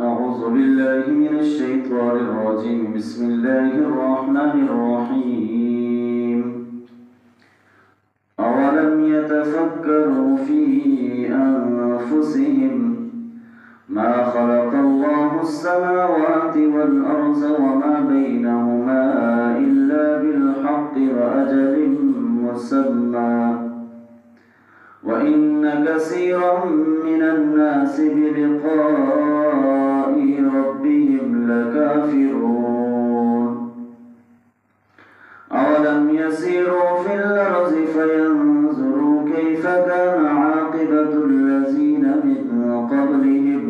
أعوذ بالله من الشيطان الرجيم. بسم الله الرحمن الرحيم. أولم يتفكروا في أنفسهم ما خلق الله السماوات والأرض وما بينهما إلا بالحق وأجل مسمى وإن كثيرا من الناس بلقاء ربهم لكافرون. أولم يسيروا في الأرض فينظروا كيف كان عاقبة الذين من قبلهم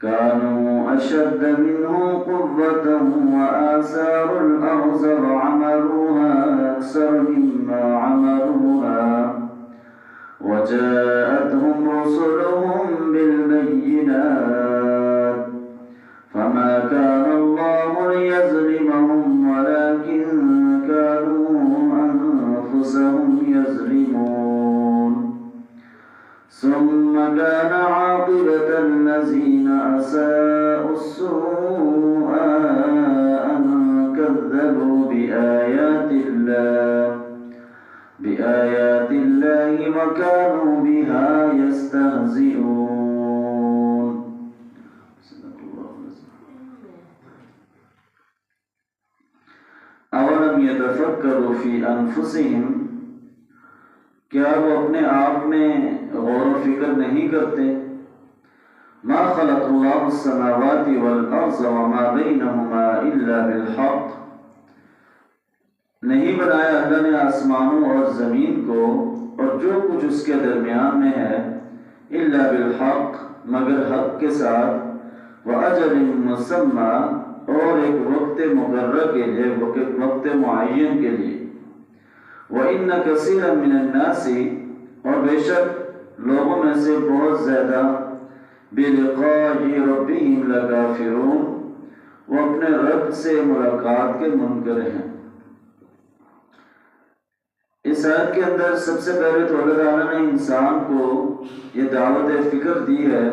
كانوا أشد منهم قوة وآثاروا الأرض وعمروها أكثر مما عمروها وجاءتهم رسلهم بالبينات فما كان الله ليظلمهم ولكن كانوا أنفسهم يظلمون. ثم كان عاقبة الذين أساءوا السوء أن كذبوا بآيات الله وكانوا بها يستهزئون. أولم يتفكروا في أنفسهم، کیا وہ اپنے آپ میں غور و فکر نہیں کرتے؟ ما خلق اللہ السماوات والارض وما بینہما الا بالحق، نہیں بنایا اللہ نے آسمانوں اور زمین کو اور جو کچھ اس کے درمیان میں ہے الا بالحق، مگر حق کے ساتھ، وَأَجَلٍ مُّسَمَّى، اور ایک وقت مقرر کے لیے، وقت معین کے لیے، وَإِنَّ كَثِيرًا مِّنَ النَّاسِ، اور بے شک لوگوں میں سے بہت زیادہ، بِلِقَاءِ رَبِّهِمْ لَكَافِرُونَ، وہ اپنے رب سے ملاقات کے منکر ہیں۔ اس آیت کے اندر سب سے پہلے تو اللہ تعالیٰ نے انسان کو یہ دعوت فکر دی ہے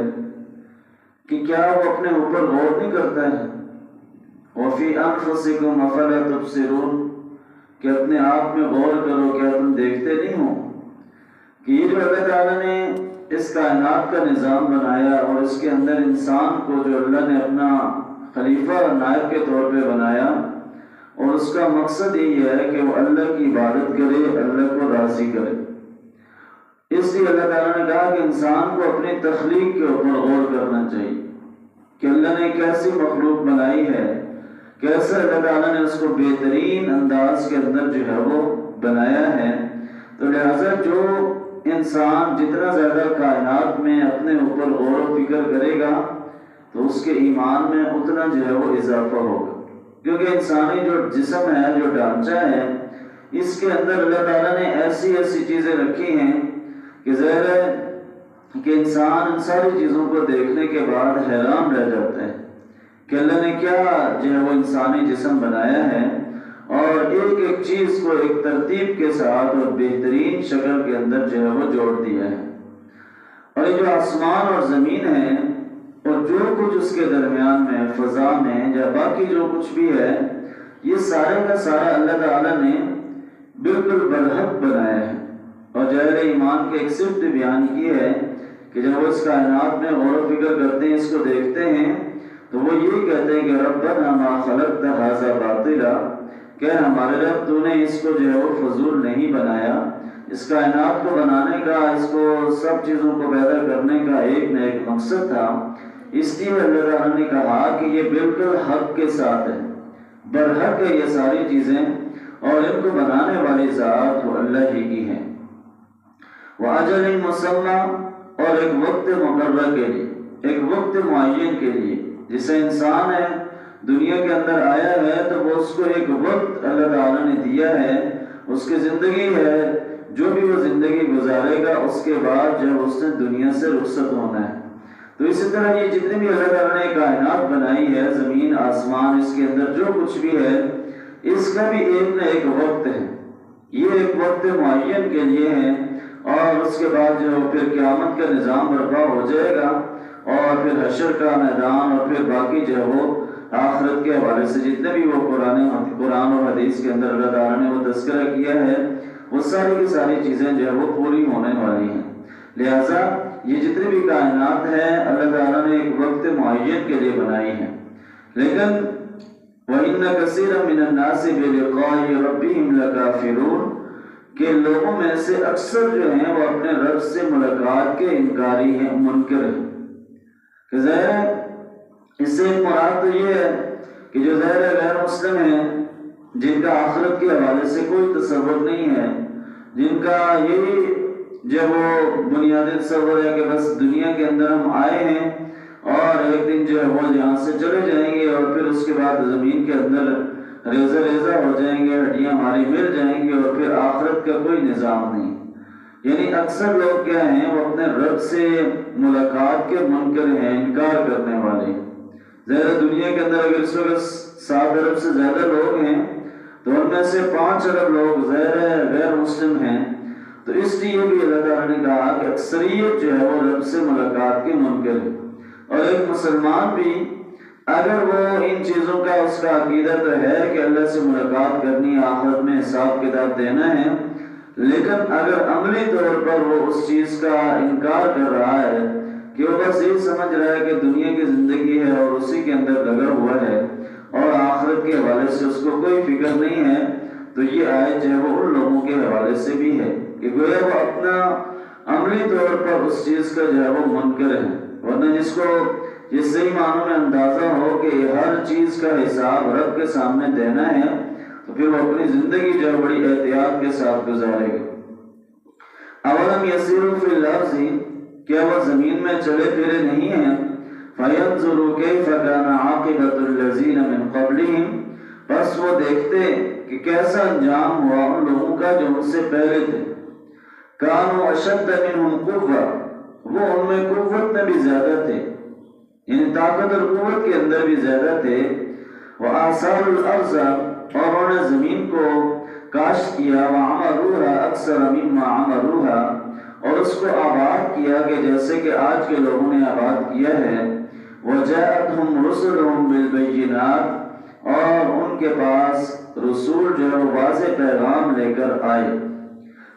کہ کیا وہ اپنے اوپر غور نہیں کرتا ہے؟ وَفِي أَنفُسِكُمْ أَفَلَا تُبْصِرُونَ، کہ اپنے آپ میں غور کرو، کیا تم دیکھتے نہیں ہو کہ یہ جو اللہ تعالیٰ نے اس کائنات کا نظام بنایا اور اس کے اندر انسان کو جو اللہ نے اپنا خلیفہ اور نائب کے طور پہ بنایا، اور اس کا مقصد یہی ہے کہ وہ اللہ کی عبادت کرے، اللہ کو راضی کرے۔ اس لیے اللہ تعالیٰ نے کہا کہ انسان کو اپنی تخلیق کے اوپر غور کرنا چاہیے کہ اللہ نے کیسی مخلوق بنائی ہے، کیسے اللہ تعالیٰ نے اس کو بہترین انداز کے اندر جو ہے وہ بنایا ہے۔ تو لہٰذا جو انسان جتنا زیادہ کائنات میں اپنے اوپر غور و فکر کرے گا تو اس کے ایمان میں اتنا جو ہے وہ اضافہ ہوگا، کیونکہ انسانی جو جسم ہے، جو ڈھانچہ ہے، اس کے اندر اللہ تعالیٰ نے ایسی چیزیں رکھی ہیں کہ ظاہر ہے کہ انسان ان ساری چیزوں کو دیکھنے کے بعد حیران رہ جاتا ہے کہ اللہ نے کیا جو ہے وہ انسانی جسم بنایا ہے، اور ایک ایک چیز کو ایک ترتیب کے ساتھ اور بہترین شکل کے اندر جو ہے وہ جوڑ دیا ہے۔ اور یہ جو آسمان اور زمین ہے اور جو کچھ اس کے درمیان میں، فضا میں یا باقی جو کچھ بھی ہے، یہ سارے کا سارا اللہ تعالیٰ نے بالکل برحق بنایا ہے۔ اور ظاہر ایمان کی ایک صفت بیان کی ہے کہ جب وہ اس کائنات میں غور و فکر کرتے ہیں، اس کو دیکھتے ہیں، تو وہ یہی کہتے ہیں کہ ربنا ما خلقت ھذا باطلا، کہ ہمارے رب تو نے اس کو جو ہے وہ فضول نہیں بنایا، اس کائنات کو بنانے کا، اس کو سب چیزوں کو پیدا کرنے کا ایک نہ ایک مقصد تھا۔ اس لیے اللہ تعالیٰ نے کہا کہ یہ بالکل حق کے ساتھ ہے، برحق ہے یہ ساری چیزیں، اور ان کو بنانے والی ذات وہ اللہ ہی کی ہے۔ وَأَجَلٍ مُّسَمَّى، اور ایک وقت مقرر کے لیے، ایک وقت معین کے لیے۔ جسے انسان ہے، دنیا کے اندر آیا ہے، تو وہ اس کو ایک وقت اللہ تعالیٰ نے دیا ہے، اس کی زندگی ہے، جو بھی وہ زندگی گزارے گا اس کے بعد جب اس نے دنیا سے رخصت ہونا ہے۔ تو اسی طرح یہ جتنی بھی اللہ تعالیٰ نے کائنات بنائی ہے، زمین آسمان، اس کے اندر جو کچھ بھی ہے، اس کا بھی ایک نہ ایک وقت ہے، یہ ایک وقت معین کے لیے ہے، اور اس کے بعد جو پھر قیامت کا نظام برپا ہو جائے گا، اور پھر حشر کا میدان، اور پھر باقی جو ہے وہ آخرت کے حوالے سے جتنے بھی وہ قرآن اور حدیث کے اندر اللہ تعالیٰ نے وہ تذکرہ کیا ہے، وہ ساری کی ساری چیزیں جو ہے وہ پوری ہونے والی ہیں۔ لہٰذا یہ جتنی بھی کائنات ہے اللہ تعالیٰ نے ایک وقت معین کے لیے بنائی ہے، لیکن وَإِنَّ كَثِيرًا مِنَ النَّاسِ بِلِقَاءِ رَبِّهِمْ لَكَافِرُونَ کہ لوگوں میں سے اکثر جو ہیں وہ اپنے رب سے ملاقات کے انکاری ہیں، منکر ہیں۔ کہ ظاہر ہے اس سے مراد تو یہ ہے کہ جو ظاہر غیر مسلم ہیں، جن کا آخرت کے حوالے سے کوئی تصور نہیں ہے، جن کا یہی جو وہ بنیادی تصور ہے کہ بس دنیا کے اندر ہم آئے ہیں اور ایک دن جو ہے وہ یہاں سے چلے جائیں گے، اور پھر اس کے بعد زمین کے اندر ریزہ ریزہ ہو جائیں گے، ہڈیاں ہماری مل جائیں گی، اور پھر آخرت کا کوئی نظام نہیں۔ یعنی اکثر لوگ کیا ہیں، وہ اپنے رب سے ملاقات کے منکر ہیں، انکار کرنے والے ہیں۔ ظاہر دنیا کے اندر اگر اس وقت 7 ارب سے زیادہ لوگ ہیں تو ان میں سے 5 ارب لوگ ظاہر غیر مسلم ہیں، تو اس لیے بھی اللہ تعالیٰ نے کہا کہ اکثریت جو ہے وہ رب سے ملاقات کے منکر ہے۔ اور ایک مسلمان بھی اگر وہ ان چیزوں کا اس کا عقیدہ تو ہے کہ اللہ سے ملاقات کرنی، آخرت میں حساب کتاب دینا ہے، لیکن اگر عملی طور پر وہ اس چیز کا انکار کر رہا ہے کہ وہ بس یہ سمجھ رہا ہے کہ دنیا کی زندگی ہے اور اسی کے اندر لگا ہوا ہے اور آخرت کے حوالے سے اس کو کوئی فکر نہیں ہے، تو یہ آیت جو ہے وہ ان لوگوں کے حوالے سے بھی ہے کہ گویا وہ اپنا عملی طور پر اس چیز کا جو ہے وہ منکر ہے۔ ورنہ جس کو جس صحیح معنوں میں اندازہ ہو کہ ہر چیز کا حساب رب کے سامنے دینا ہے، تو پھر وہ اپنی زندگی جو ہے بڑی احتیاط کے ساتھ گزارے گا۔ اولم یسیروا فی الارض کیا وہ زمین میں چلے پھرے نہیں ہیں، فینظروا کیف کان عاقبۃ الذین من قبلہم بس وہ دیکھتے کہ کیسا انجام ہوا ان لوگوں کا جو ان سے پہلے تھے، کانوا اشد منہم قوۃ وہ ان میں قوت میں بھی زیادہ تھے، یعنی طاقت اور قوت کے اندر بھی زیادہ تھے، وآثاروا الارض اور انہوں نے زمین کو کاشت کیا، وعمروها اکثر مما عمروها اور اس کو آباد کیا کہ جیسے کہ آج کے لوگوں نے آباد کیا ہے، وجاءتهم رسلهم بالبینات اور ان کے پاس رسول جو ہے واضح پیغام لے کر آئے،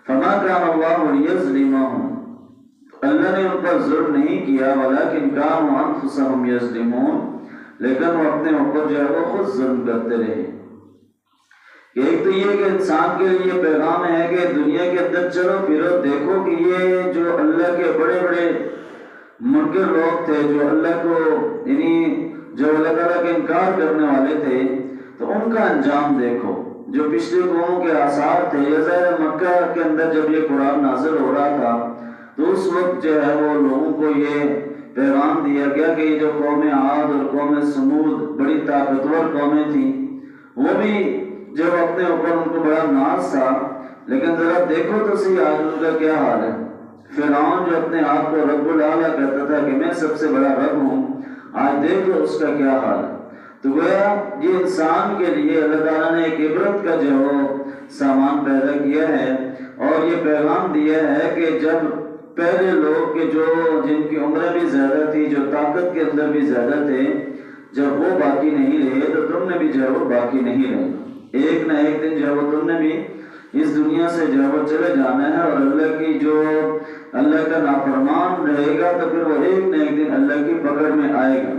فما كان الله ليظلمهم اللہ نے ان پر ظلم نہیں کیا، ولیکن كانوا انفسهم یظلمون لیکن وہ اپنے اوپر جو ہے وہ خود ظلم کرتے رہے۔ ایک تو یہ کہ انسان کے لیے پیغام ہے کہ دنیا کے اندر چلو پھرو، دیکھو کہ یہ جو اللہ کے بڑے بڑے منکر لوگ تھے، جو اللہ کو یعنی جو اللہ تعالیٰ کے انکار کرنے والے تھے، تو ان کا انجام دیکھو۔ جو پچھلی قوموں کے آثار تھے، ظاہر مکہ کے اندر جب یہ قرآن نازل ہو رہا تھا تو اس وقت جو ہے وہ لوگوں کو یہ پیغام دیا گیا کہ یہ جو قوم عاد اور قوم سمود بڑی طاقتور قومیں تھیں، وہ بھی جب اپنے اوپر ان کو بڑا ناز تھا، لیکن ذرا دیکھو تو صحیح آج ان کا کیا حال ہے۔ فرعون جو اپنے آپ کو رب العالیٰ کہتا تھا کہ میں سب سے بڑا رب ہوں، آج دیکھو اس کا کیا حال ہے۔ تو گویا یہ انسان کے لیے اللہ تعالیٰ نے ایک عبرت کا جو سامان پیدا کیا ہے اور یہ پیغام دیا ہے کہ جب پہلے لوگ کے جو جن کی عمریں بھی زیادہ تھی، جو طاقت کے اندر بھی زیادہ تھے، جب وہ باقی نہیں رہے تو تم نے بھی جو ہے وہ باقی نہیں رہے۔ ایک نہ ایک دن جو ہے وہ تم نے بھی اس دنیا سے جو ہے وہ چلے جانا ہے، اور اللہ کی جو اللہ کا نافرمان رہے گا تو پھر وہ ایک نہ ایک دن اللہ کی پکڑ میں آئے گا۔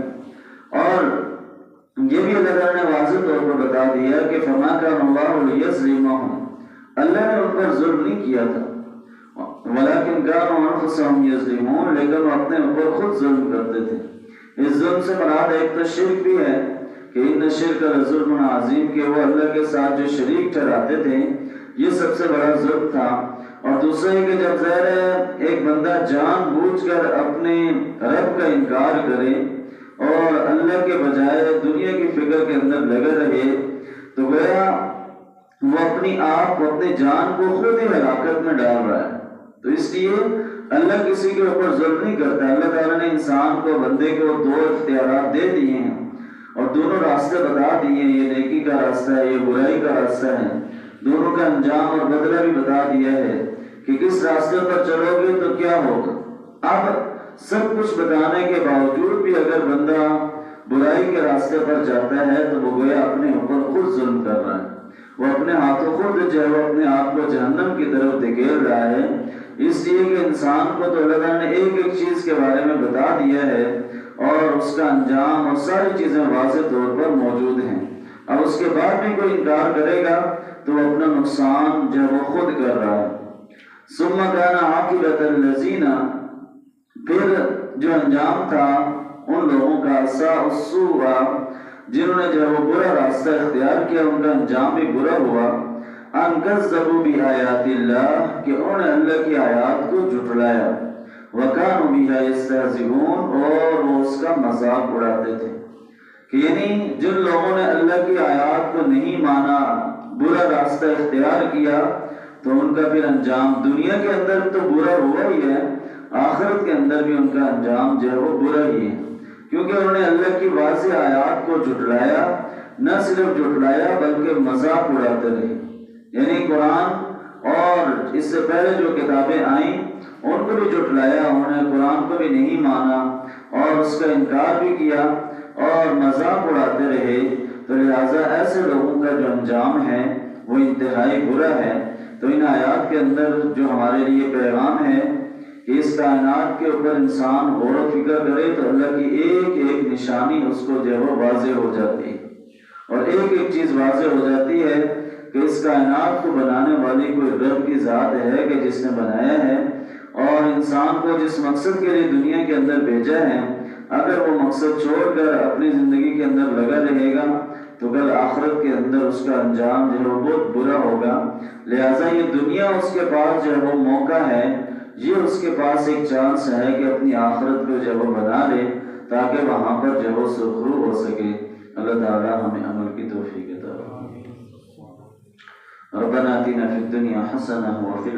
اور یہ بھی اللہ تعالیٰ نے واضح طور پر بتا دیا کہ فما كان الله ليظلمهم اللہ نے ان پر ظلم نہیں کیا تھا، ولیکن كانوا انفسهم یظلمون لیکن وہ اپنے اوپر خود ظلم کرتے تھے۔ اس ظلم سے مراد ایک تو شرک بھی ہے کہ ان الشرک لظلم عظیم کہ وہ اللہ کے ساتھ جو شریک ٹھہراتے تھے، یہ سب سے بڑا ظلم تھا۔ اور دوسرا ہے کہ جب ظاہر ہے ایک بندہ جان بوجھ کر اپنے رب کا انکار کرے اور اللہ کے بجائے دنیا کی فکر کے اندر لگے رہے، تو گویا وہ اپنی آپ کو اپنی جان کو خود ہی ہلاکت میں ڈال رہا ہے۔ تو اس لیے اللہ کسی کے اوپر ظلم نہیں کرتا۔ اللہ تعالیٰ نے انسان کو بندے کو 2 اختیارات دے دیے ہیں اور دونوں راستے بتا دیے ہیں، یہ نیکی کا راستہ ہے، یہ برائی کا راستہ ہے، دونوں کا انجام اور بدلہ بھی بتا دیا ہے کہ کس راستے پر چلو گے تو کیا ہوگا۔ اب سب کچھ بتانے کے باوجود بھی اگر بندہ برائی کے راستے پر جاتا ہے تو وہ گویا اپنے اوپر خود ظلم کر رہا ہے، وہ اپنے ہاتھوں خود جو ہے وہ اپنے آپ کو جہنم کی طرف دھکیل رہا ہے۔ اس لیے کہ انسان کو تو اللہ تعالیٰ نے ایک ایک چیز کے بارے میں بتا دیا ہے اور اس کا انجام اور ساری چیزیں واضح طور پر موجود ہیں۔ اب اس کے بعد بھی کوئی انکار کرے گا تو وہ اپنا نقصان جو ہے وہ خود کر رہا ہے۔ ثم كان عاقبة الذين، پھر جو انجام تھا ان لوگوں کا ساء السوء، جنہوں نے جو ہے وہ برا راستہ اختیار کیا، ان کا انجام بھی برا ہوا۔ ان کذبوا بآیات اللہ، کہ انہوں نے اللہ کی آیات کو جھٹلایا، وکانوا بها یستہزئون، اور وہ اس کا مذاق اڑاتے تھے۔ کہ یعنی جن لوگوں نے اللہ کی آیات کو نہیں مانا، برا راستہ اختیار کیا، تو ان کا پھر انجام دنیا کے اندر تو برا ہوا ہی ہے، آخرت کے اندر بھی ان کا انجام جو ہے وہ برا ہی ہے، کیونکہ انہوں نے اللہ کی واضح آیات کو جھٹلایا، نہ صرف جھٹلایا بلکہ مذاق اڑاتے رہے۔ یعنی قرآن اور اس سے پہلے جو کتابیں آئیں ان کو بھی جھٹلایا، انہوں نے قرآن کو بھی نہیں مانا اور اس کا انکار بھی کیا اور مذاق اڑاتے رہے، تو لہٰذا ایسے لوگوں کا جو انجام ہے وہ انتہائی برا ہے۔ تو ان آیات کے اندر جو ہمارے لیے پیغام ہے کہ اس کائنات کے اوپر انسان غور و فکر کرے تو اللہ کی ایک ایک نشانی اس کو جو ہے وہ واضح ہو جاتی ہے، اور ایک ایک چیز واضح ہو جاتی ہے کہ اس کائنات کو بنانے والی کوئی رب کی ذات ہے کہ جس نے بنایا ہے، اور انسان کو جس مقصد کے لیے دنیا کے اندر بھیجا ہے، اگر وہ مقصد چھوڑ کر اپنی زندگی کے اندر لگا رہے گا تو کل آخرت کے اندر اس کا انجام جو ہے وہ بہت برا ہوگا۔ لہٰذا یہ دنیا اس کے پاس جو ہے وہ موقع ہے، یہ اس کے پاس ایک چانس ہے کہ اپنی آخرت کو جو ہے وہ بنا لے تاکہ وہاں پر جو ہے وہ سرخرو ہو سکے۔ اللہ تعالیٰ ہمیں عمل کی توفیق عطا فرمائے۔ ربنا آتنا فی الدنیا حسنہ وفی